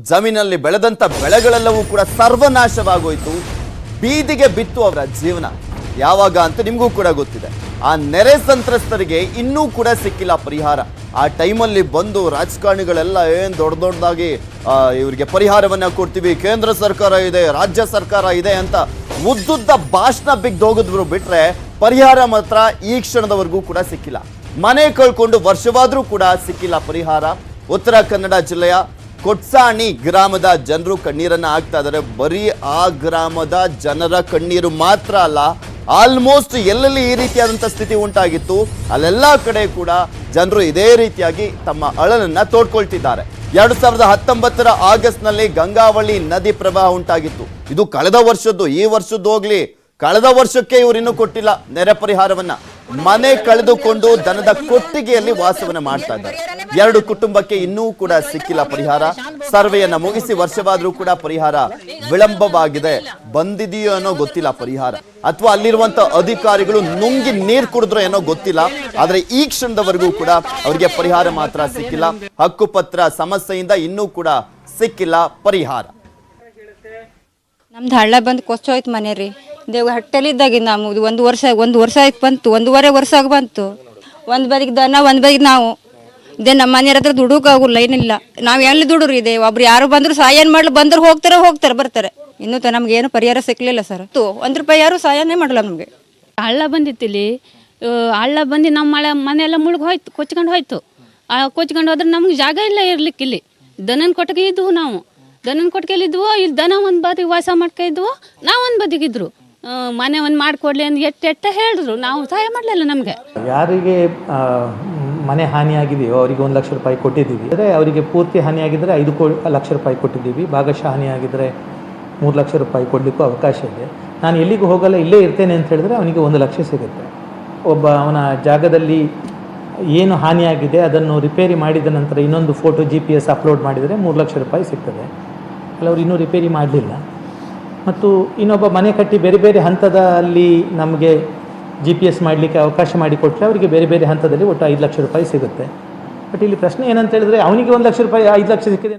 ಜಮೀನಲ್ಲಿ ಬೆಳೆದಂತ ಬೆಳೆಗಳೆಲ್ಲವೂ ಕೂಡ ಸರ್ವನಾಶವಾಗೋಯ್ತು. ಬೀದಿಗೆ ಬಿತ್ತು ಅವರ ಜೀವನ. ಯಾವಾಗ ಅಂತ ನಿಮಗೂ ಕೂಡ ಗೊತ್ತಿದೆ. ಆ ನೆರೆ ಸಂತ್ರಸ್ತರಿಗೆ ಇನ್ನೂ ಕೂಡ ಸಿಕ್ಕಿಲ್ಲ ಪರಿಹಾರ. ಆ ಟೈಮಲ್ಲಿ ಬಂದು ರಾಜಕಾರಣಿಗಳೆಲ್ಲ ಏನು ದೊಡ್ಡದಾಗಿ ಇವರಿಗೆ ಪರಿಹಾರವನ್ನ ಕೊಡ್ತೀವಿ, ಕೇಂದ್ರ ಸರ್ಕಾರ ಇದೆ, ರಾಜ್ಯ ಸರ್ಕಾರ ಇದೆ ಅಂತ ಉದ್ದುದ್ದ ಭಾಷಣ ಬಿಗ್ದೋಗಿದ್ರು ಬಿಟ್ರೆ ಪರಿಹಾರ ಮಾತ್ರ ಈ ಕ್ಷಣದವರೆಗೂ ಕೂಡ ಸಿಕ್ಕಿಲ್ಲ. ಮನೆ ಕಳ್ಕೊಂಡು ವರ್ಷವಾದ್ರೂ ಕೂಡ ಸಿಕ್ಕಿಲ್ಲ ಪರಿಹಾರ. ಉತ್ತರ ಕನ್ನಡ ಜಿಲ್ಲೆಯ ಕೊಟ್ಸಾಣಿ ಗ್ರಾಮದ ಜನರು ಕಣ್ಣೀರನ್ನ ಹಾಕ್ತಾ ಇದ್ದಾರೆ. ಬರೀ ಆ ಗ್ರಾಮದ ಜನರ ಕಣ್ಣೀರು ಮಾತ್ರ ಅಲ್ಲ, ಆಲ್ಮೋಸ್ಟ್ ಎಲ್ಲೆಲ್ಲಿ ಈ ರೀತಿಯಾದಂಥ ಸ್ಥಿತಿ ಉಂಟಾಗಿತ್ತು ಅಲ್ಲೆಲ್ಲ ಕಡೆ ಕೂಡ ಜನರು ಇದೇ ರೀತಿಯಾಗಿ ತಮ್ಮ ಅಳಲನ್ನ ತೋಡ್ಕೊಳ್ತಿದ್ದಾರೆ. 2019 ಆಗಸ್ಟ್ನಲ್ಲಿ ಗಂಗಾವಳಿ ನದಿ ಪ್ರವಾಹ ಉಂಟಾಗಿತ್ತು. ಇದು ಕಳೆದ ವರ್ಷದ್ದು. ಈ ವರ್ಷದ್ದು ಹೋಗ್ಲಿ, ಕಳೆದ ವರ್ಷಕ್ಕೆ ಇವರಿನ್ನೂ ಕೊಟ್ಟಿಲ್ಲ ನೆರೆ ಪರಿಹಾರವನ್ನ. ಮನೆ ಕಳೆದುಕೊಂಡು ದನದ ಕೊಟ್ಟಿಗೆಯಲ್ಲಿ ವಾಸವನ್ನ ಮಾಡ್ತಾ ಇದ್ದಾರೆ. 2 ಕುಟುಂಬಕ್ಕೆ ಇನ್ನೂ ಕೂಡ ಸಿಕ್ಕಿಲ್ಲ ಪರಿಹಾರ. ಸರ್ವೆಯನ್ನ ಮುಗಿಸಿ ವರ್ಷವಾದ್ರೂ ಕೂಡ ಪರಿಹಾರ ವಿಳಂಬವಾಗಿದೆ. ಬಂದಿದೆಯೋ ಏನೋ ಗೊತ್ತಿಲ್ಲ ಪರಿಹಾರ, ಅಥವಾ ಅಲ್ಲಿರುವಂತ ಅಧಿಕಾರಿಗಳು ನುಂಗಿ ನೀರು ಕುಡಿದ್ರು ಏನೋ ಗೊತ್ತಿಲ್ಲ. ಆದ್ರೆ ಈ ಕ್ಷಣದವರೆಗೂ ಕೂಡ ಅವರಿಗೆ ಪರಿಹಾರ ಮಾತ್ರ ಸಿಕ್ಕಿಲ್ಲ. ಹಕ್ಕುಪತ್ರ ಸಮಸ್ಯೆಯಿಂದ ಇನ್ನೂ ಕೂಡ ಸಿಕ್ಕಿಲ್ಲ ಪರಿಹಾರ. ನಮ್ದು ಹಳ್ಳ ಬಂದು ಕೊಚ್ಚೋಯ್ತು ಮನೆ ರೀ. ದೇವ್ ಹಟ್ಟೆಲಿದ್ದಾಗಿ ನಮ್ಮದು ಒಂದು ವರ್ಷ ಆಯ್ತು ಬಂತು, 1.5 ವರ್ಷ ಬಂತು. ಒಂದು ಬದಿಗೆ ದನ, ಒಂದು ಬದಿಗೆ ನಾವು ಇದೇ. ನಮ್ಮ ಮನೆಯವ್ರ ಹತ್ರ ದುಡುಕಾಗಲ್ಲ, ಏನಿಲ್ಲ. ನಾವು ಎಲ್ಲಿ ದುಡುರು ಇದೆ. ಒಬ್ರು ಯಾರು ಬಂದ್ರು ಸಹಾಯ ಏನು ಮಾಡ್ಲಿ, ಬಂದ್ರೆ ಹೋಗ್ತಾರೆ ಬರ್ತಾರೆ. ಇನ್ನೂ ನಮ್ಗೆ ಏನು ಪರಿಹಾರ ಸಿಕ್ಕಲಿಲ್ಲ ಸರ್. 1 ರೂಪಾಯಿ ಯಾರು ಸಹಾಯನೇ ಮಾಡಲ್ಲ ನಮಗೆ. ಹಳ್ಳ ಬಂದಿತ್ತಿಲ್ಲಿ. ಹಳ್ಳ ಬಂದು ನಮ್ಮ ಮನೆಯೆಲ್ಲ ಮುಳುಗಿ ಹೋಯ್ತು, ಕೊಚ್ಕೊಂಡು ಹೋಯ್ತು. ಕೊಚ್ಕೊಂಡು ಹೋದ್ರೆ ನಮ್ಗೆ ಜಾಗ ಇಲ್ಲ ಇರ್ಲಿಕ್ಕೆ. ಇಲ್ಲಿ ದನನ ಕೊಟ್ಟಿಗೆ ಇದ್ವು, ನಾವು ದನನ ಕೊಟ್ಟಿಗೆಯಲ್ಲಿ ಇದ್ವು. ಇಲ್ಲಿ ದನ ಒಂದು ಬದಿಗೆ ವಾಸ ಮಾಡ್ಕೊಂಡಿದ್ವು, ನಾವು ಒಂದು ಬದಿಗಿದ್ರು. ಮನೆ ಒಂದು ಮಾಡಿಕೊಡ್ಲಿ ಅಂತ ಎಟ್ಟ ಹೇಳಿದ್ರು. ನಾವು ಸಹಾಯ ಮಾಡಲಿಲ್ಲ. ನಮಗೆ ಯಾರಿಗೆ ಮನೆ ಹಾನಿಯಾಗಿದೆಯೋ ಅವರಿಗೆ 1 ಲಕ್ಷ ರೂಪಾಯಿ ಕೊಟ್ಟಿದ್ದೀವಿ. ಅಂದರೆ ಅವರಿಗೆ ಪೂರ್ತಿ ಹಾನಿಯಾಗಿದ್ದರೆ 5 ಲಕ್ಷ ರೂಪಾಯಿ ಕೊಟ್ಟಿದ್ದೀವಿ. ಭಾಗಶಃ ಹಾನಿಯಾಗಿದ್ದರೆ 3 ಲಕ್ಷ ರೂಪಾಯಿ ಕೊಡಲಿಕ್ಕೂ ಅವಕಾಶ ಇದೆ. ನಾನು ಎಲ್ಲಿಗೂ ಹೋಗಲ್ಲ, ಇಲ್ಲೇ ಇರ್ತೇನೆ ಅಂತ ಹೇಳಿದ್ರೆ ಅವನಿಗೆ 1 ಲಕ್ಷ ಸಿಗುತ್ತೆ. ಅವನ ಜಾಗದಲ್ಲಿ ಏನು ಹಾನಿಯಾಗಿದೆ ಅದನ್ನು ರಿಪೇರಿ ಮಾಡಿದ ನಂತರ ಇನ್ನೊಂದು ಫೋಟೋ GPS ಅಪ್ಲೋಡ್ ಮಾಡಿದರೆ 3 ಲಕ್ಷ ರೂಪಾಯಿ ಸಿಗ್ತದೆ. ಕೆಲವರು ಇನ್ನೂ ರಿಪೇರಿ ಮಾಡಲಿಲ್ಲ. ಮತ್ತು ಇನ್ನೊಬ್ಬ ಮನೆ ಕಟ್ಟಿ ಬೇರೆ ಬೇರೆ ಹಂತದಲ್ಲಿ ನಮಗೆ GPS ಮಾಡಲಿಕ್ಕೆ ಅವಕಾಶ ಮಾಡಿಕೊಟ್ರೆ ಅವರಿಗೆ ಬೇರೆ ಬೇರೆ ಹಂತದಲ್ಲಿ ಒಟ್ಟು 5 ಲಕ್ಷ ರೂಪಾಯಿ ಸಿಗುತ್ತೆ. ಬಟ್ ಇಲ್ಲಿ ಪ್ರಶ್ನೆ ಏನಂತ ಹೇಳಿದ್ರೆ ಅವನಿಗೆ 1 ಲಕ್ಷ ರೂಪಾಯಿ 5 ಲಕ್ಷ ಸಿಕ್ಕಿದೆ.